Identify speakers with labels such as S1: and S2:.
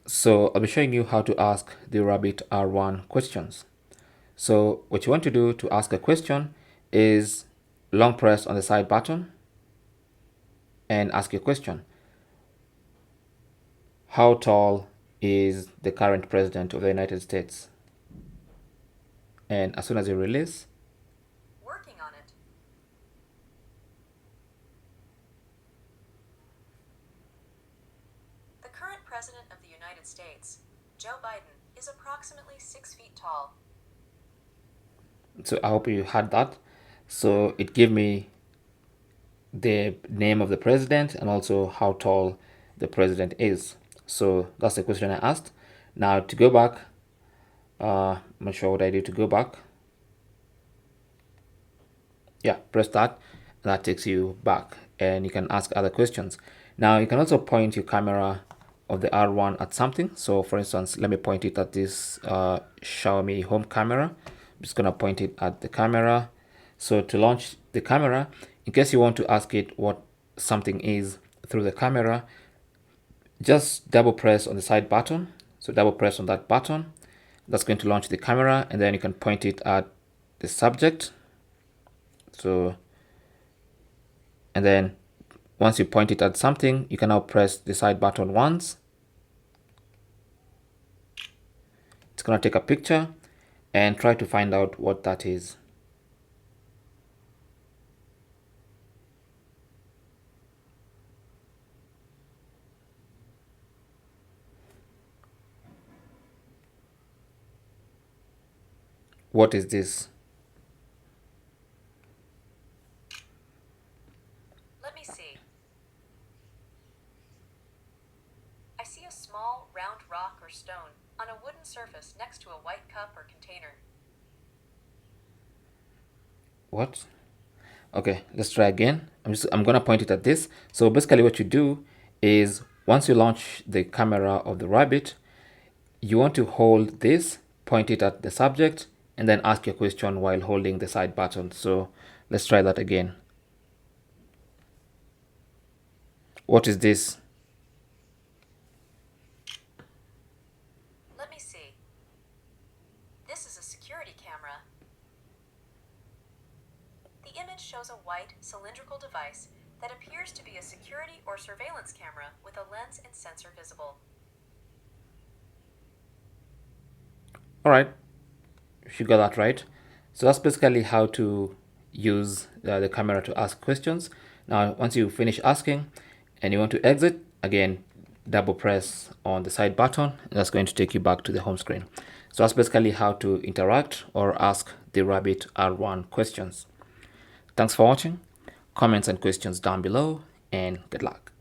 S1: So I'll be showing you how to ask the Rabbit R1 questions. So what you want to do to ask a question is long press on the side button and ask your question. How tall is the current president of the United States? And as soon as you release,
S2: Working on it. The current president of the United States, Joe Biden, is approximately 6 feet tall.
S1: so I hope you had that. So it gave me the name of the president and also how tall the president is. So that's the question I asked. Now to go back, I'm not sure what I do to go back. Yeah, press that. That takes you back and you can ask other questions. Now you can also point your camera of the R1 at something. So for instance, let me point it at this Xiaomi home camera. I'm just gonna point it at the camera. So to launch the camera, in case you want to ask it what something is through the camera, just double press on the side button. So double press on that button. That's going to launch the camera and then you can point it at the subject. So, and then once you point it at something, you can now press the side button once. It's going to take a picture and try to find out what that is. What is this?
S2: Let me see. I see a small, round rock or stone on a wooden surface next to a white cup or container.
S1: What? Okay, let's try again. I'm gonna point it at this. So basically what you do is once you launch the camera of the Rabbit, you want to hold this, point it at the subject, and then ask your question while holding the side button. So let's try that again. What is this?
S2: Let me see. This is a security camera. The image shows a white, cylindrical device that appears to be a security or surveillance camera with a lens and sensor visible.
S1: All right, you got that right. So that's basically how to use the camera to ask questions. Now, once you finish asking and you want to exit, again, double press on the side button. And that's going to take you back to the home screen. So that's basically how to interact or ask the Rabbit R1 questions. Thanks for watching. Comments and questions down below, and good luck.